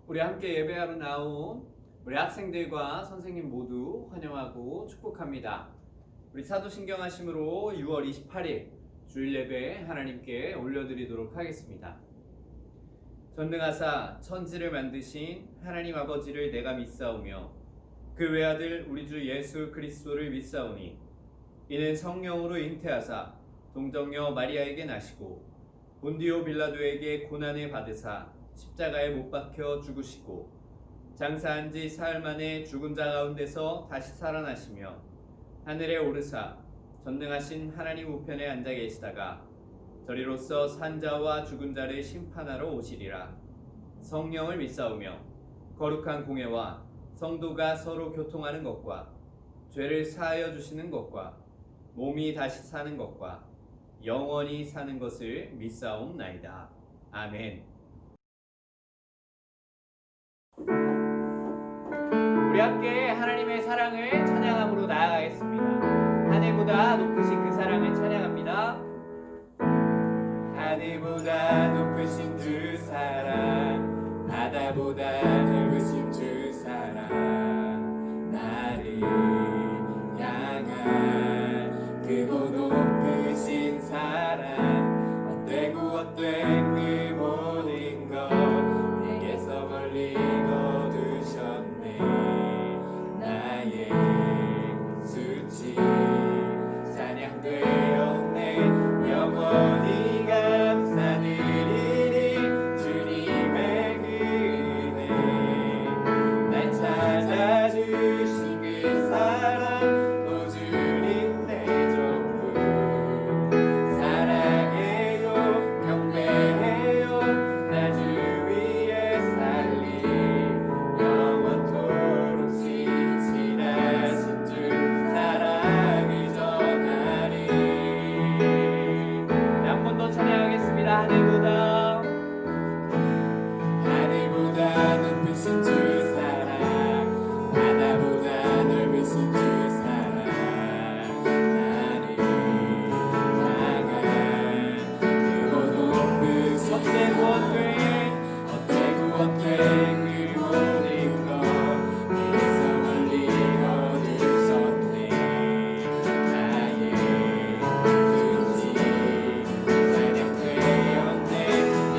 우리 함께 예배하러 나온 우리 학생들과 선생님 모두 환영하고 축복합니다. 우리 사도신경 하심으로 6월 28일 주일 예배 하나님께 올려드리도록 하겠습니다. 전능하사 천지를 만드신 하나님 아버지를 내가 믿사오며 그 외아들 우리 주 예수 그리스도를 믿사오니 이는 성령으로 잉태하사 동정녀 마리아에게 나시고 본디오 빌라도에게 고난을 받으사 십자가에 못 박혀 죽으시고 장사한 지 사흘 만에 죽은 자 가운데서 다시 살아나시며 하늘에 오르사 전능하신 하나님 우편에 앉아 계시다가 저리로서 산 자와 죽은 자를 심판하러 오시리라. 성령을 믿사오며 거룩한 공회와 성도가 서로 교통하는 것과 죄를 사하여 주시는 것과 몸이 다시 사는 것과 영원히 사는 것을 믿사옵나이다. 아멘. 우리 함께 하나님의 사랑을 찬양함으로 나아가겠습니다. 하늘보다 높으신 그 사랑을 찬양합니다. 하늘보다 높으신 주 사랑, 바다보다 넓으신 주 사랑, 나를 향한 크고 높으신 사랑, 헛되고 그 모든 것 내게서 멀리 거두셨네. 나의 수치 찬양되었네. 영원히 감사드리리 주님의 그 은혜. 날 찾아주신 그 사랑 또 주님 내 전부. 사랑해요 경배해요 나 주 위에 살리. 영원토록 신실하신 주 사랑을 전하리. 한 번 더 찬양하겠습니다. 하늘보다 높으신 주 사랑, 바다보다 넓으신 주 사랑, 나를 향한 크고 높으신 헛되고 헛된 그 모든 것 내게서 멀리 거두셨네. 나의 수치 찬양되었네.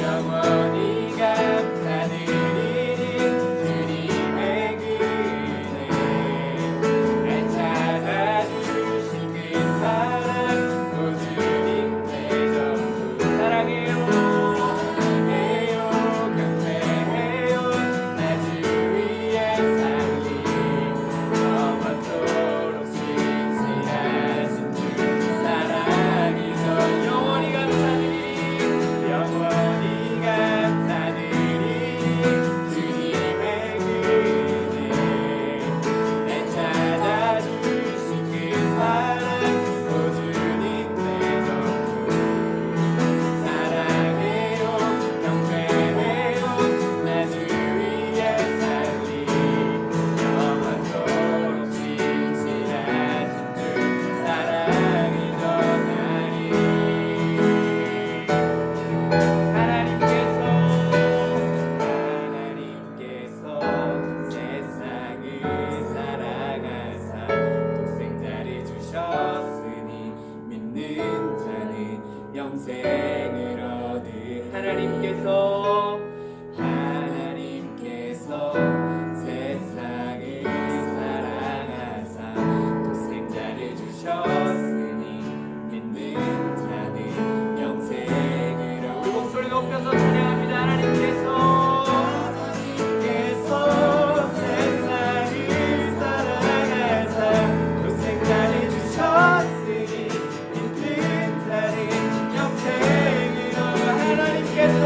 영원히 감사드리리 주님의 그 은혜. 날 찾아주신 그 사랑 또 주님 내 전부. 사랑해요 경배해요 나 주 위에 살리. 영원토록 신실하신 주 사랑이 전. 영원히 감사드리리 영원히 감사드리리 주님의 그 은혜. 날 찾아주신 그 사랑 또 주님 내 전부. 사랑해요 경배해요 나 주 위에 살리. 영원토록 신실하신 주 사랑이 전하리. 하나님께서 세상을 사랑하사 독생자를 주셨으니 믿는 자는 영생을 얻으리. 하나님께서 세상을 사랑하사 독생자를 주셨으니 믿는 자는 영생을 얻으리. 목소리 높여서 찬양합니다. 하나님께서 세상을 사랑하사 독생자를 주셨으니 믿는 자는 영생을 얻으리. 하나님께서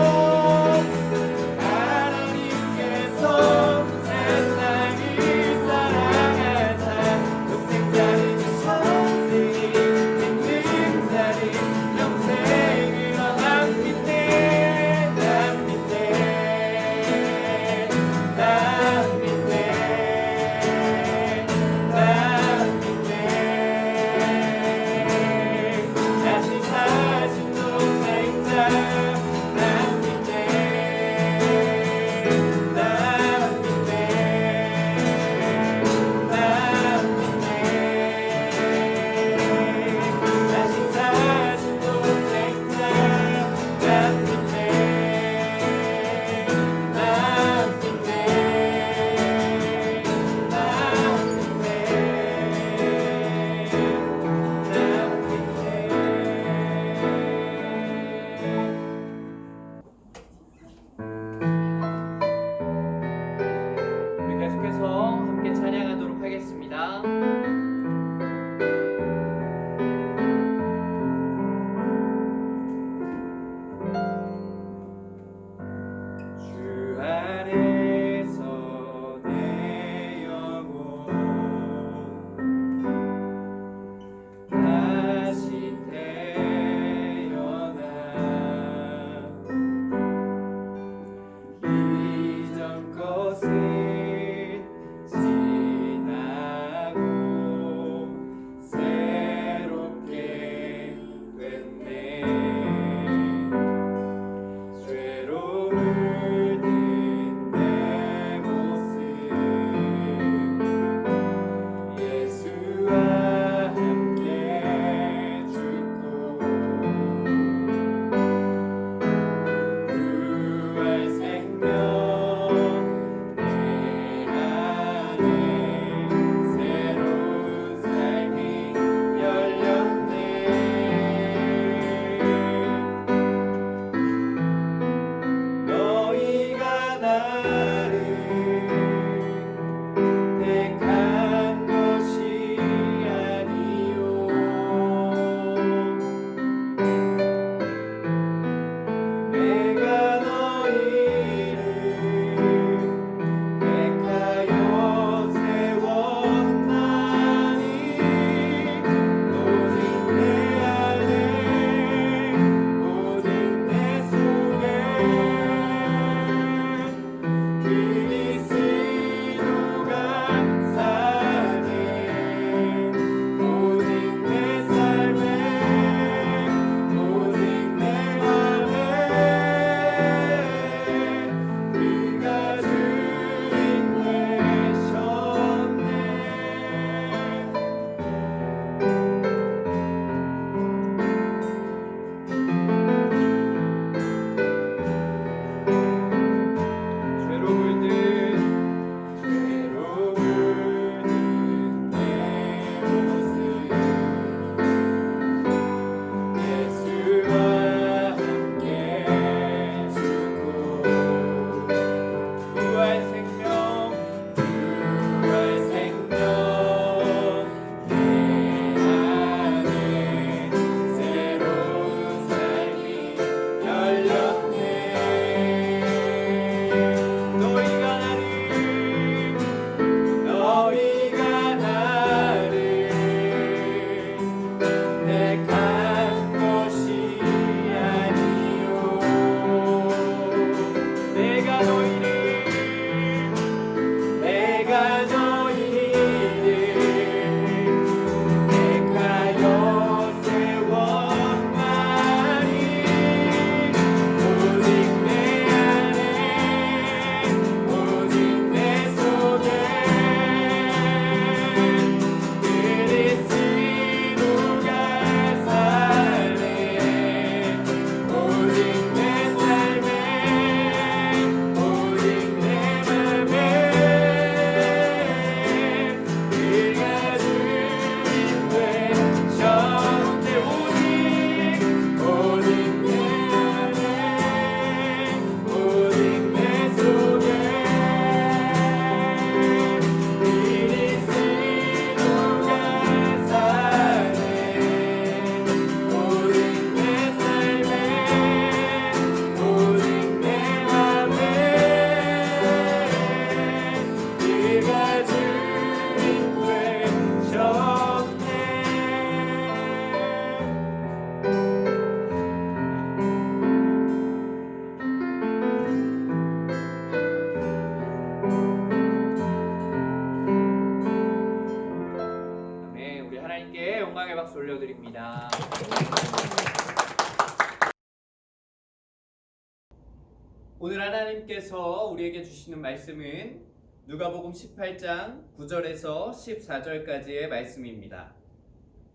오늘 하나님께서 우리에게 주시는 말씀은 누가복음 18장 9절에서 14절까지의 말씀입니다.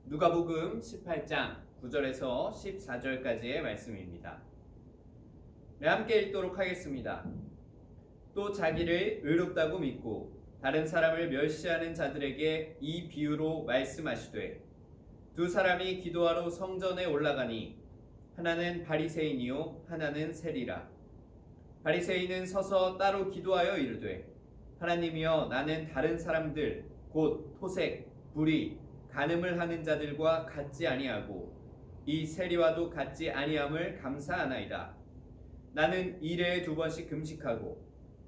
누가복음 18장 9절에서 14절까지의 말씀입니다. 네, 함께 읽도록 하겠습니다. 또 자기를 의롭다고 믿고 다른 사람을 멸시하는 자들에게 이 비유로 말씀하시되 두 사람이 기도하러 성전에 올라가니 하나는 바리새인이요 하나는 세리라. 바리새인은 서서 따로 기도하여 이르되 하나님이여 나는 다른 사람들 곧 토색, 불의, 간음을 하는 자들과 같지 아니하고 이 세리와도 같지 아니함을 감사하나이다. 나는 일에 2번씩 금식하고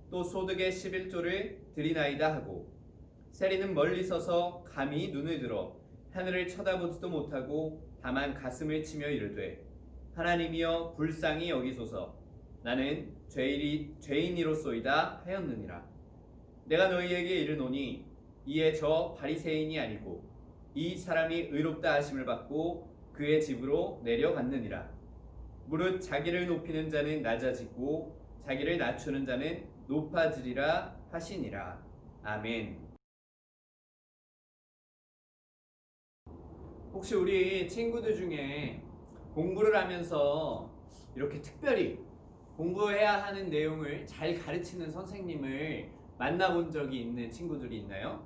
또 소득의 11조를 드리나이다 하고 세리는 멀리 서서 감히 눈을 들어 하늘을 쳐다보지도 못하고 다만 가슴을 치며 이르되 하나님이여 불쌍히 여기소서 나는 죄인이로소이다 하였느니라. 내가 너희에게 이르노니 이에 저 바리새인이 아니고 이 사람이 의롭다 하심을 받고 그의 집으로 내려갔느니라. 무릇 자기를 높이는 자는 낮아지고 자기를 낮추는 자는 높아지리라 하시니라. 아멘. 혹시 우리 친구들 중에 공부를 하면서 이렇게 특별히 공부해야 하는 내용을 잘 가르치는 선생님을 만나본 적이 있는 친구들이 있나요?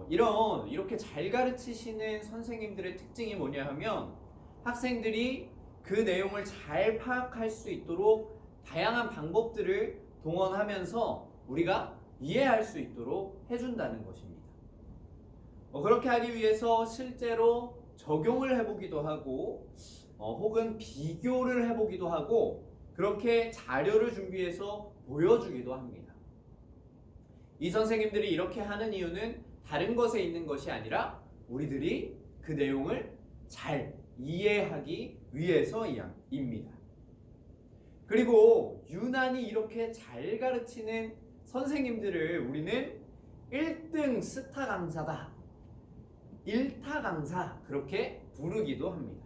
이렇게 잘 가르치시는 선생님들의 특징이 뭐냐 하면 학생들이 그 내용을 잘 파악할 수 있도록 다양한 방법들을 동원하면서 우리가 이해할 수 있도록 해준다는 것입니다. 그렇게 하기 위해서 실제로 적용을 해보기도 하고 혹은 비교를 해보기도 하고 그렇게 자료를 준비해서 보여주기도 합니다. 이 선생님들이 이렇게 하는 이유는 다른 것에 있는 것이 아니라 우리들이 그 내용을 잘 이해하기 위해서입니다. 그리고 유난히 이렇게 잘 가르치는 선생님들을 우리는 1등 스타 강사다, 1타 강사 그렇게 부르기도 합니다.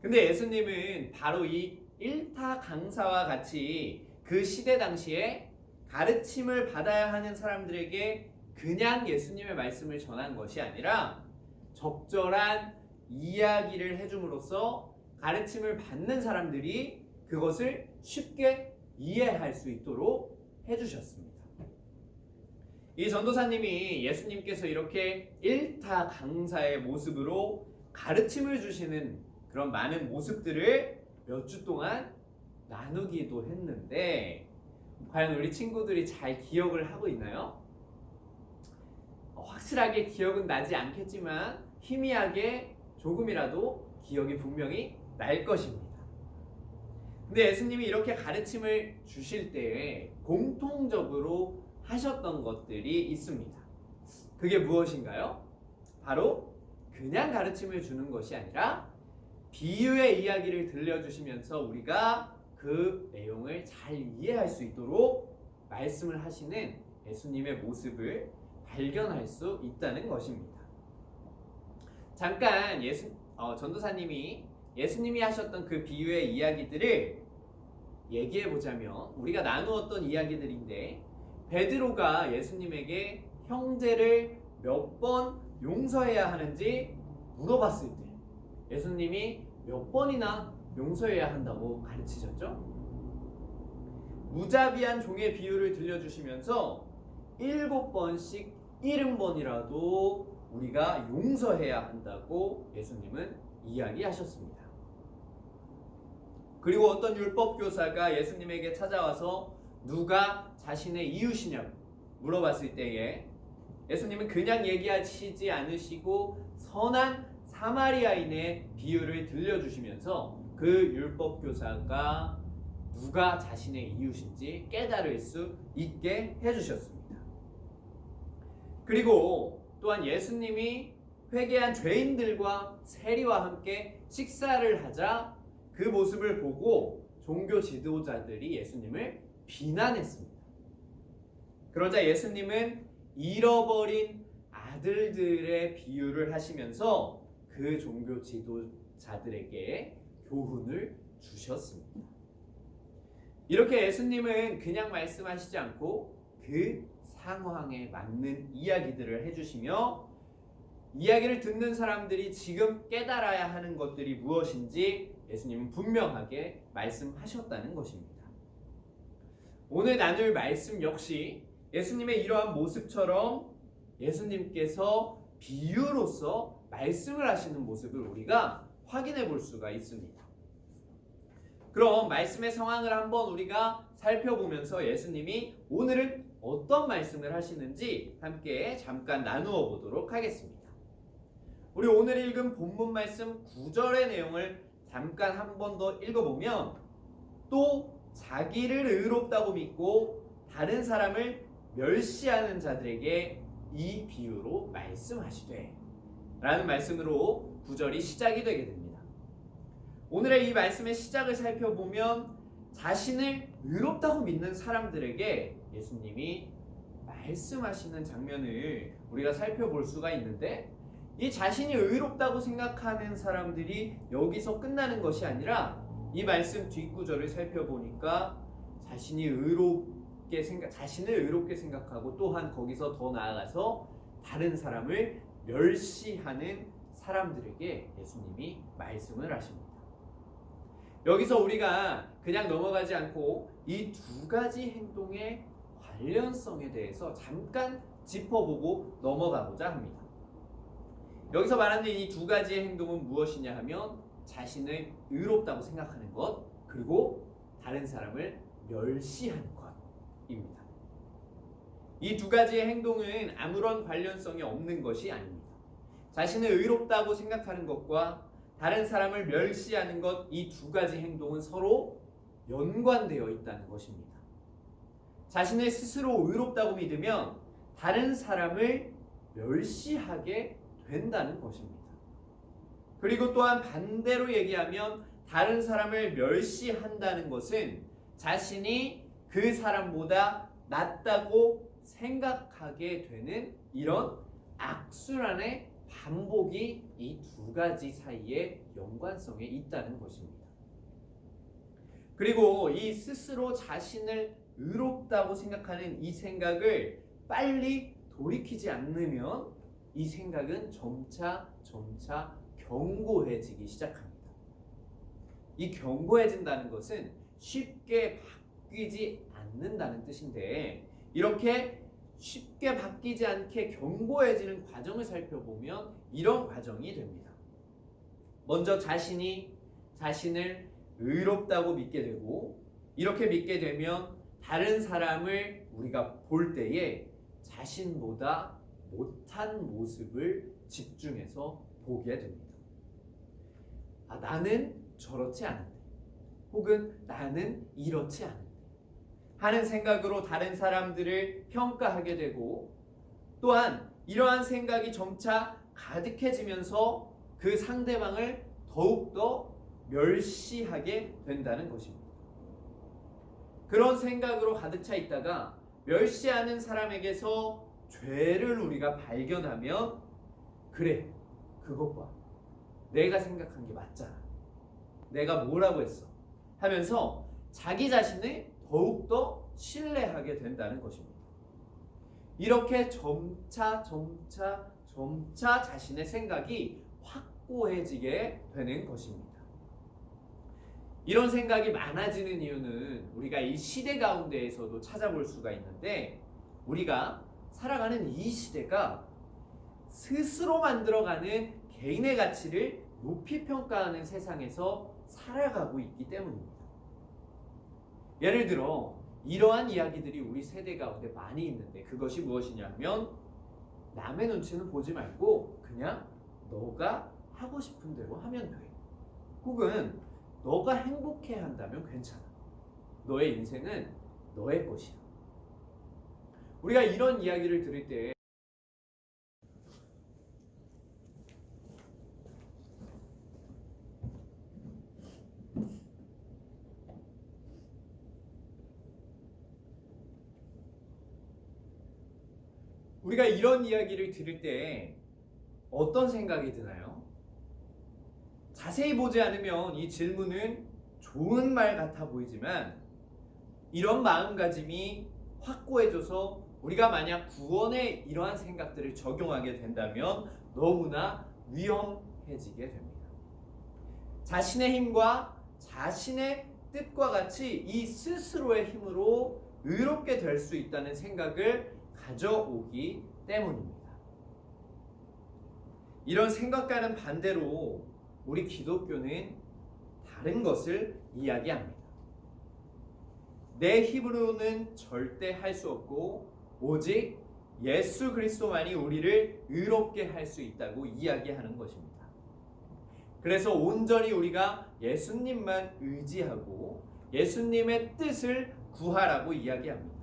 근데 예수님은 바로 이 1타 강사와 같이 그 시대 당시에 가르침을 받아야 하는 사람들에게 그냥 예수님의 말씀을 전한 것이 아니라 적절한 이야기를 해줌으로써 가르침을 받는 사람들이 그것을 쉽게 이해할 수 있도록 해주셨습니다. 이 전도사님이 예수님께서 이렇게 1타 강사의 모습으로 가르침을 주시는 그런 많은 모습들을 몇 주 동안 나누기도 했는데 과연 우리 친구들이 잘 기억을 하고 있나요? 확실하게 기억은 나지 않겠지만 희미하게 조금이라도 기억이 분명히 날 것입니다. 근데 예수님이 이렇게 가르침을 주실 때에 공통적으로 하셨던 것들이 있습니다. 그게 무엇인가요? 바로 그냥 가르침을 주는 것이 아니라 비유의 이야기를 들려주시면서 우리가 그 내용을 잘 이해할 수 있도록 말씀을 하시는 예수님의 모습을 발견할 수 있다는 것입니다. 잠깐 전도사님이 예수님이 하셨던 그 비유의 이야기들을 얘기해 보자면 우리가 나누었던 이야기들인데 베드로가 예수님에게 형제를 몇 번 용서해야 하는지 물어봤을 때 예수님이 몇 번이나 용서해야 한다고 가르치셨죠? 무자비한 종의 비유를 들려주시면서 7번씩 70번이라도 우리가 용서해야 한다고 예수님은 이야기하셨습니다. 그리고 어떤 율법교사가 예수님에게 찾아와서 누가 자신의 이웃이냐고 물어봤을 때에 예수님은 그냥 얘기하시지 않으시고 선한 사마리아인의 비유를 들려주시면서 그 율법교사가 누가 자신의 이웃인지 깨달을 수 있게 해주셨습니다. 그리고 또한 예수님이 회개한 죄인들과 세리와 함께 식사를 하자 그 모습을 보고 종교 지도자들이 예수님을 비난했습니다. 그러자 예수님은 잃어버린 아들들의 비유를 하시면서 그 종교 지도자들에게 교훈을 주셨습니다. 이렇게 예수님은 그냥 말씀하시지 않고 그 상황에 맞는 이야기들을 해주시며 이야기를 듣는 사람들이 지금 깨달아야 하는 것들이 무엇인지 예수님은 분명하게 말씀하셨다는 것입니다. 오늘 나눌 말씀 역시 예수님의 이러한 모습처럼 예수님께서 비유로서 말씀을 하시는 모습을 우리가 확인해 볼 수가 있습니다. 그럼 말씀의 상황을 한번 우리가 살펴보면서 예수님이 오늘은 어떤 말씀을 하시는지 함께 잠깐 나누어 보도록 하겠습니다. 우리 오늘 읽은 본문 말씀 9절의 내용을 잠깐 한 번 더 읽어보면 또 자기를 의롭다고 믿고 다른 사람을 멸시하는 자들에게 이 비유로 말씀하시되 라는 말씀으로 9절이 시작이 되게 됩니다. 오늘의 이 말씀의 시작을 살펴보면 자신을 의롭다고 믿는 사람들에게 예수님이 말씀하시는 장면을 우리가 살펴볼 수가 있는데 이 자신이 의롭다고 생각하는 사람들이 여기서 끝나는 것이 아니라 이 말씀 뒷구절을 살펴보니까 자신을 의롭게 생각하고 또한 거기서 더 나아가서 다른 사람을 멸시하는 사람들에게 예수님이 말씀을 하십니다. 여기서 우리가 그냥 넘어가지 않고 이 두 가지 행동의 관련성에 대해서 잠깐 짚어보고 넘어가고자 합니다. 여기서 말하는 이 두 가지의 행동은 무엇이냐 하면 자신을 의롭다고 생각하는 것 그리고 다른 사람을 멸시하는 것입니다. 이 두 가지의 행동은 아무런 관련성이 없는 것이 아닙니다. 자신을 의롭다고 생각하는 것과 다른 사람을 멸시하는 것 이 두 가지 행동은 서로 연관되어 있다는 것입니다. 자신을 스스로 의롭다고 믿으면 다른 사람을 멸시하게 된다는 것입니다. 그리고 또한 반대로 얘기하면 다른 사람을 멸시한다는 것은 자신이 그 사람보다 낫다고 생각하게 되는 이런 악순환의 반복이 이 두 가지 사이에 연관성에 있다는 것입니다. 그리고 이 스스로 자신을 의롭다고 생각하는 이 생각을 빨리 돌이키지 않으면 이 생각은 점차 견고해지기 시작합니다. 이 견고해진다는 것은 쉽게 바뀌지 않는다는 뜻인데 이렇게 쉽게 바뀌지 않게 견고해지는 과정을 살펴보면 이런 과정이 됩니다. 먼저 자신이 자신을 의롭다고 믿게 되고 이렇게 믿게 되면 다른 사람을 우리가 볼 때에 자신보다 못한 모습을 집중해서 보게 됩니다. 나는 저렇지 않은데 혹은 나는 이렇지 않은데 하는 생각으로 다른 사람들을 평가하게 되고 또한 이러한 생각이 점차 가득해지면서 그 상대방을 더욱더 멸시하게 된다는 것입니다. 그런 생각으로 가득 차 있다가 멸시하는 사람에게서 죄를 우리가 발견하면 그래 그것 봐 내가 생각한 게 맞잖아 내가 뭐라고 했어 하면서 자기 자신을 더욱더 신뢰하게 된다는 것입니다. 이렇게 점차 자신의 생각이 확고해지게 되는 것입니다. 이런 생각이 많아지는 이유는 우리가 이 시대 가운데에서도 찾아볼 수가 있는데 우리가 살아가는 이 시대가 스스로 만들어가는 개인의 가치를 높이 평가하는 세상에서 살아가고 있기 때문입니다. 예를 들어 이러한 이야기들이 우리 세대 가운데 많이 있는데 그것이 무엇이냐 하면 남의 눈치는 보지 말고 그냥 너가 하고 싶은 대로 하면 돼. 혹은 너가 행복해 한다면 괜찮아. 너의 인생은 너의 것이야. 우리가 이런 이야기를 들을 때 어떤 생각이 드나요? 자세히 보지 않으면 이 질문은 좋은 말 같아 보이지만 이런 마음가짐이 확고해져서 우리가 만약 구원의 이러한 생각들을 적용하게 된다면 너무나 위험해지게 됩니다. 자신의 힘과 자신의 뜻과 같이 이 스스로의 힘으로 의롭게 될 수 있다는 생각을 가져오기 때문입니다. 이런 생각과는 반대로 우리 기독교는 다른 것을 이야기합니다. 내 힘으로는 절대 할 수 없고 오직 예수 그리스도만이 우리를 의롭게 할 수 있다고 이야기하는 것입니다. 그래서 온전히 우리가 예수님만 의지하고 예수님의 뜻을 구하라고 이야기합니다.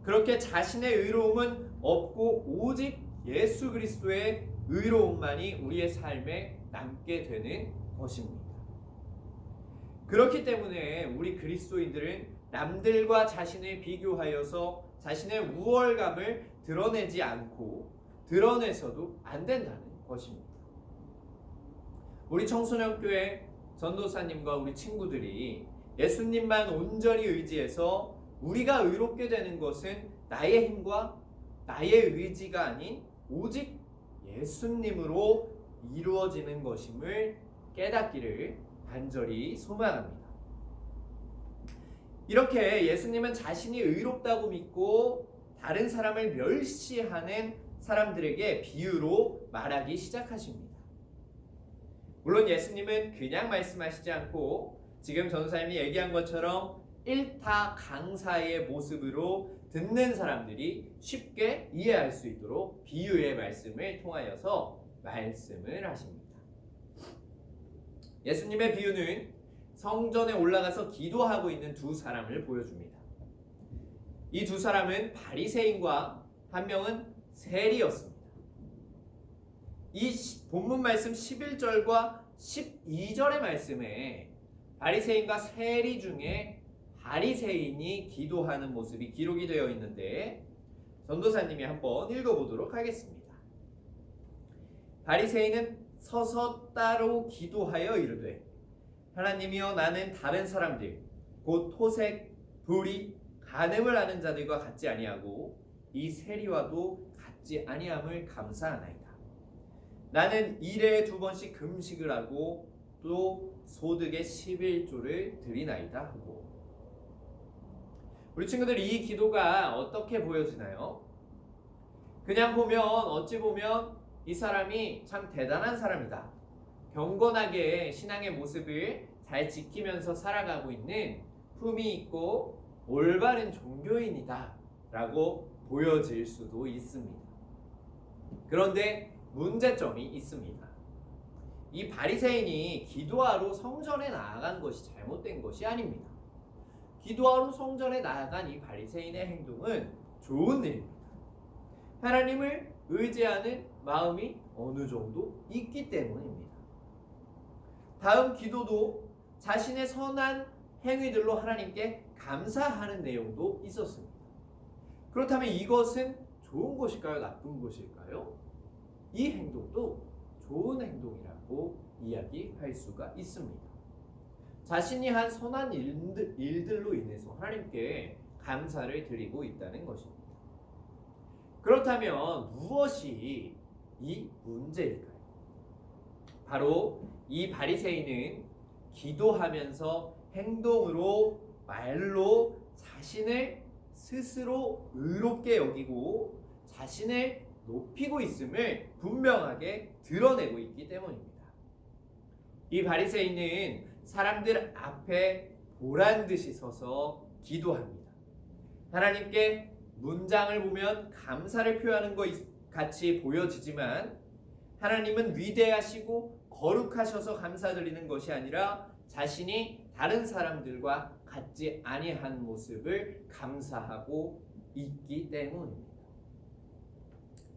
그렇게 자신의 의로움은 없고 오직 예수 그리스도의 의로움만이 우리의 삶에 남게 되는 것입니다. 그렇기 때문에 우리 그리스도인들은 남들과 자신을 비교하여서 자신의 우월감을 드러내지 않고 드러내서도 안 된다는 것입니다. 우리 청소년교회 전도사님과 우리 친구들이 예수님만 온전히 의지해서 우리가 의롭게 되는 것은 나의 힘과 나의 의지가 아닌 오직 예수님으로 이루어지는 것임을 깨닫기를 간절히 소망합니다. 이렇게 예수님은 자신이 의롭다고 믿고 다른 사람을 멸시하는 사람들에게 비유로 말하기 시작하십니다. 물론 예수님은 그냥 말씀하시지 않고 지금 전도사님이 얘기한 것처럼 일타 강사의 모습으로 듣는 사람들이 쉽게 이해할 수 있도록 비유의 말씀을 통하여서 말씀을 하십니다. 예수님의 비유는 성전에 올라가서 기도하고 있는 두 사람을 보여줍니다. 이 두 사람은 바리새인과 한 명은 세리였습니다. 이 본문 말씀 11절과 12절의 말씀에 바리새인과 세리 중에 바리새인이 기도하는 모습이 기록이 되어 있는데 전도사님이 한번 읽어보도록 하겠습니다. 바리새인은 서서 따로 기도하여 이르되 하나님이여 나는 다른 사람들 곧 토색, 불의, 간음을 하는 자들과 같지 아니하고 이 세리와도 같지 아니함을 감사하나이다. 나는 일에 2번씩 금식을 하고 또 소득의 11조를 드리나이다 하고. 우리 친구들 이 기도가 어떻게 보여지나요? 그냥 보면 어찌 보면 이 사람이 참 대단한 사람이다. 경건하게 신앙의 모습을 잘 지키면서 살아가고 있는 품이 있고 올바른 종교인이다 라고 보여질 수도 있습니다. 그런데 문제점이 있습니다. 이 바리새인이 기도하러 성전에 나아간 것이 잘못된 것이 아닙니다. 기도하러 성전에 나아간 이 바리새인의 행동은 좋은 일입니다. 하나님을 의지하는 마음이 어느 정도 있기 때문입니다. 다음 기도도 자신의 선한 행위들로 하나님께 감사하는 내용도 있었습니다. 그렇다면 이것은 좋은 것일까요? 나쁜 것일까요? 이 행동도 좋은 행동이라고 이야기할 수가 있습니다. 자신이 한 선한 일들로 인해서 하나님께 감사를 드리고 있다는 것입니다. 그렇다면 무엇이 이 문제일까요? 바로 이 바리새인은 기도하면서 행동으로 말로 자신을 스스로 의롭게 여기고 자신을 높이고 있음을 분명하게 드러내고 있기 때문입니다. 이 바리새인은 사람들 앞에 보란 듯이 서서 기도합니다. 하나님께 문장을 보면 감사를 표하는 것 같이 보여지지만 하나님은 위대하시고 거룩하셔서 감사드리는 것이 아니라 자신이 다른 사람들과 같지 아니한 모습을 감사하고 있기 때문입니다.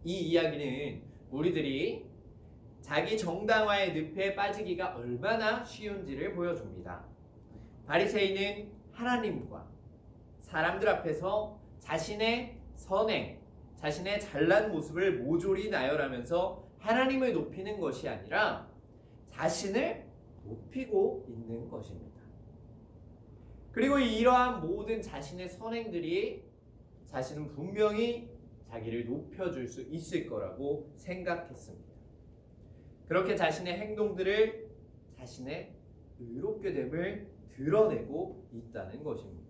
이 이야기는 우리들이 자기 정당화의 늪에 빠지기가 얼마나 쉬운지를 보여줍니다. 바리새인은 하나님과 사람들 앞에서 자신의 선행, 자신의 잘난 모습을 모조리 나열하면서 하나님을 높이는 것이 아니라 자신을 높이고 있는 것입니다. 그리고 이러한 모든 자신의 선행들이 자신은 분명히 자기를 높여줄 수 있을 거라고 생각했습니다. 그렇게 자신의 행동들을 자신의 의롭게 됨을 드러내고 있다는 것입니다.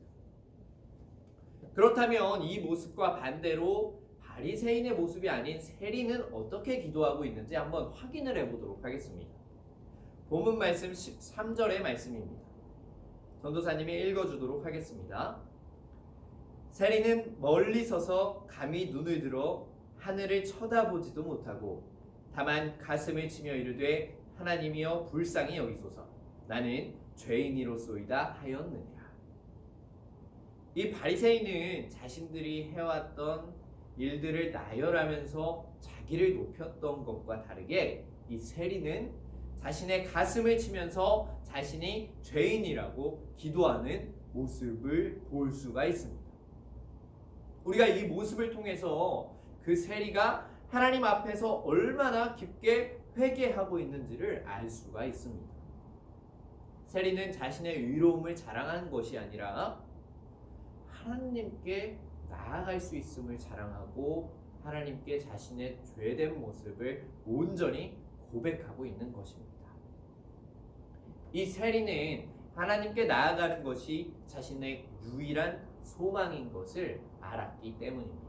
그렇다면 이 모습과 반대로 바리새인의 모습이 아닌 세리는 어떻게 기도하고 있는지 한번 확인을 해보도록 하겠습니다. 본문 말씀 13절의 말씀입니다. 전도사님이 읽어주도록 하겠습니다. 세리는 멀리 서서 감히 눈을 들어 하늘을 쳐다보지도 못하고 다만 가슴을 치며 이르되 하나님이여 불쌍히 여기소서 나는 죄인이로소이다 하였느니라. 이 바리새인은 자신들이 해왔던 일들을 나열하면서 자기를 높였던 것과 다르게 이 세리는 자신의 가슴을 치면서 자신이 죄인이라고 기도하는 모습을 볼 수가 있습니다. 우리가 이 모습을 통해서 그 세리가 하나님 앞에서 얼마나 깊게 회개하고 있는지를 알 수가 있습니다. 세리는 자신의 의로움을 자랑하는 것이 아니라 하나님께 나아갈 수 있음을 자랑하고 하나님께 자신의 죄된 모습을 온전히 고백하고 있는 것입니다. 이 세리는 하나님께 나아가는 것이 자신의 유일한 소망인 것을 알았기 때문입니다.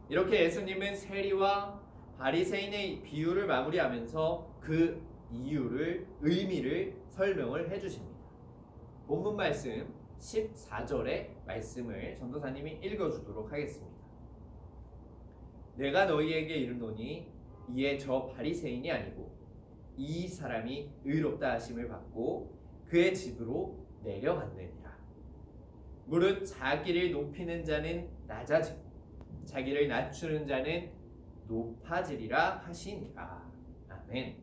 이렇게 예수님은 세리와 바리새인의 비유를 마무리하면서 그 이유를 의미를 설명을 해주십니다. 본문 말씀 14절의 말씀을 전도사님이 읽어주도록 하겠습니다. 내가 너희에게 이르노니 이에 저 바리새인이 아니고 이 사람이 의롭다 하심을 받고 그의 집으로 내려갔느니라. 무릇 자기를 높이는 자는 낮아지고 자기를 낮추는 자는 높아지리라 하시니라. 아멘.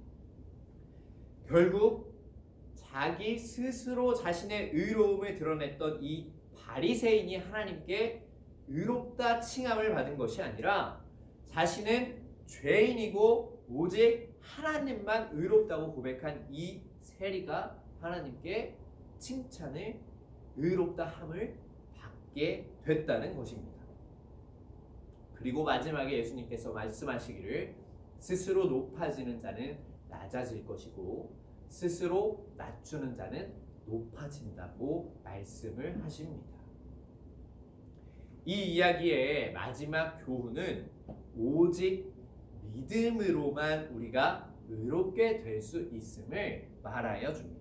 결국 자기 스스로 자신의 의로움을 드러냈던 이 바리새인이 하나님께 의롭다 칭함을 받은 것이 아니라 자신은 죄인이고 오직 하나님만 의롭다고 고백한 이 세리가 하나님께 칭찬을 의롭다 함을 받게 됐다는 것입니다. 그리고 마지막에 예수님께서 말씀하시기를 스스로 높아지는 자는 낮아질 것이고 스스로 낮추는 자는 높아진다고 말씀을 하십니다. 이 이야기의 마지막 교훈은 오직 믿음으로만 우리가 의롭게 될 수 있음을 말하여 줍니다.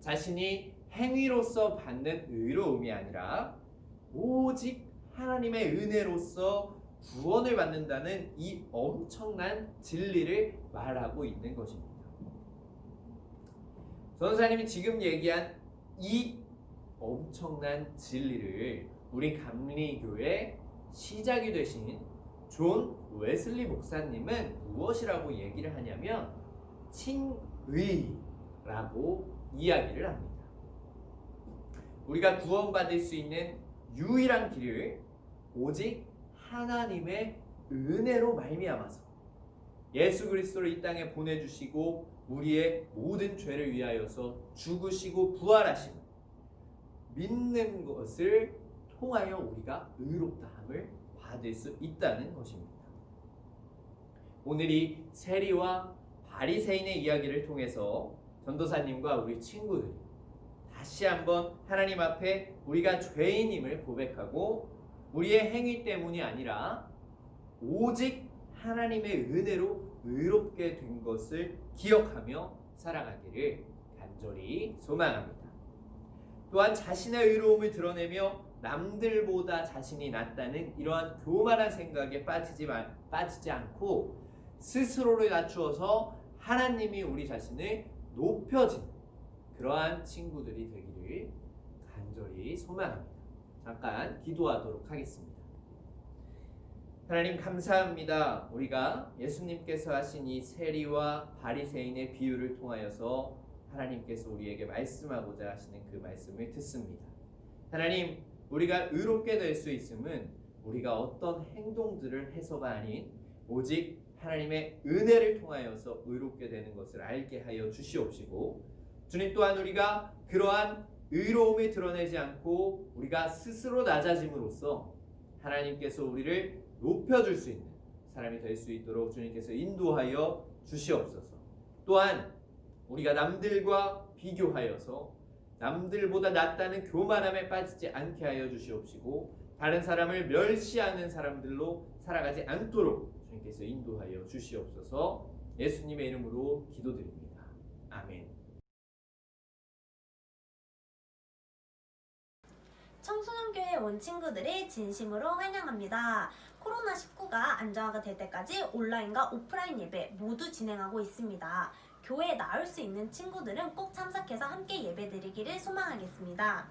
자신이 행위로서 받는 의로움이 아니라 오직 하나님의 은혜로서 구원을 받는다는 이 엄청난 진리를 말하고 있는 것입니다. 전도사님이 지금 얘기한 이 엄청난 진리를 우리 감리교회 시작이 되신 존 웨슬리 목사님은 무엇이라고 얘기를 하냐면 칭의라고 이야기를 합니다. 우리가 구원받을 수 있는 유일한 길을 오직 하나님의 은혜로 말미암아서 예수 그리스도를 이 땅에 보내주시고 우리의 모든 죄를 위하여서 죽으시고 부활하심을 믿는 것을 통하여 우리가 의롭다함을 받을 수 있다는 것입니다. 오늘 이 세리와 바리새인의 이야기를 통해서 전도사님과 우리 친구들이 다시 한번 하나님 앞에 우리가 죄인임을 고백하고 우리의 행위 때문이 아니라 오직 하나님의 은혜로 의롭게 된 것을 기억하며 살아가기를 간절히 소망합니다. 또한 자신의 의로움을 드러내며 남들보다 자신이 낫다는 이러한 교만한 생각에 빠지지 않고 스스로를 낮추어서 하나님이 우리 자신을 높여진 그러한 친구들이 되기를 간절히 소망합니다. 잠깐 기도하도록 하겠습니다. 하나님 감사합니다. 우리가 예수님께서 하신 이 세리와 바리새인의 비유를 통하여서 하나님께서 우리에게 말씀하고자 하시는 그 말씀을 듣습니다. 하나님, 우리가 의롭게 될 수 있음은 우리가 어떤 행동들을 해서가 아닌 오직 하나님의 은혜를 통하여서 의롭게 되는 것을 알게 하여 주시옵시고 주님 또한 우리가 그러한 의로움을 드러내지 않고 우리가 스스로 낮아짐으로써 하나님께서 우리를 높여줄 수 있는 사람이 될 수 있도록 주님께서 인도하여 주시옵소서. 또한 우리가 남들과 비교하여서 남들보다 낫다는 교만함에 빠지지 않게 하여 주시옵시고 다른 사람을 멸시하는 사람들로 살아가지 않도록 주님께서 인도하여 주시옵소서. 예수님의 이름으로 기도드립니다. 아멘. 청소년교회 온 친구들을 진심으로 환영합니다. 코로나19가 안정화가 될 때까지 온라인과 오프라인 예배 모두 진행하고 있습니다. 교회에 나올 수 있는 친구들은 꼭 참석해서 함께 예배드리기를 소망하겠습니다.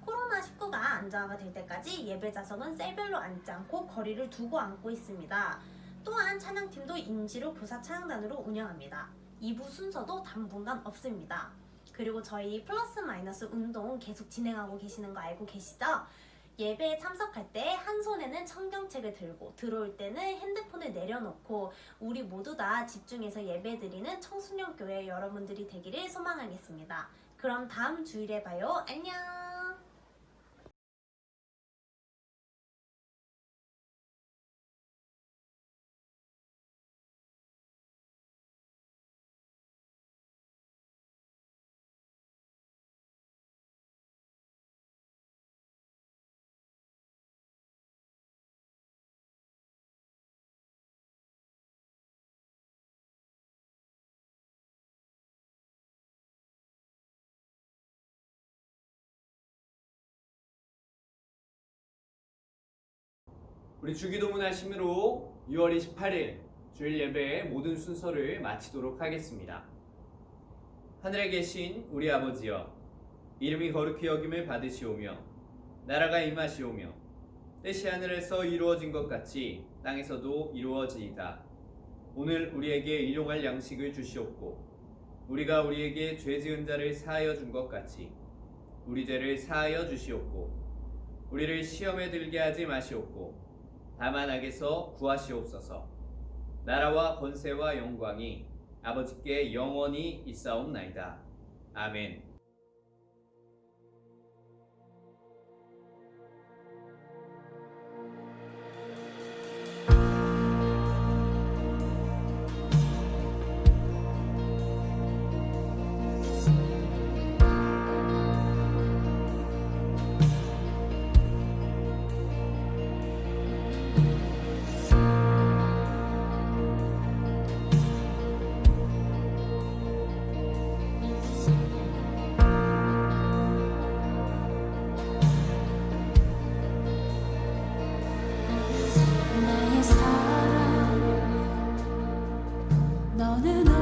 코로나19가 안정화가 될 때까지 예배 좌석은 셀별로 앉지 않고 거리를 두고 앉고 있습니다. 또한 찬양팀도 임시로 교사 찬양단으로 운영합니다. 2부 순서도 당분간 없습니다. 그리고 저희 플러스 마이너스 운동 계속 진행하고 계시는 거 알고 계시죠? 예배에 참석할 때 한 손에는 성경책을 들고 들어올 때는 핸드폰을 내려놓고 우리 모두 다 집중해서 예배드리는 청소년 교회 여러분들이 되기를 소망하겠습니다. 그럼 다음 주일에 봐요. 안녕. 우리 주기도문 하심으로 6월 28일 주일 예배의 모든 순서를 마치도록 하겠습니다. 하늘에 계신 우리 아버지여, 이름이 거룩히 여김을 받으시오며 나라가 임하시오며 뜻이 하늘에서 이루어진 것 같이 땅에서도 이루어지이다. 오늘 우리에게 일용할 양식을 주시옵고 우리가 우리에게 죄 지은 자를 사하여 준 것 같이 우리 죄를 사하여 주시옵고 우리를 시험에 들게 하지 마시옵고 다만 악에서 구하시옵소서. 나라와 권세와 영광이 아버지께 영원히 있사옵나이다. 아멘. 나의 사랑 너는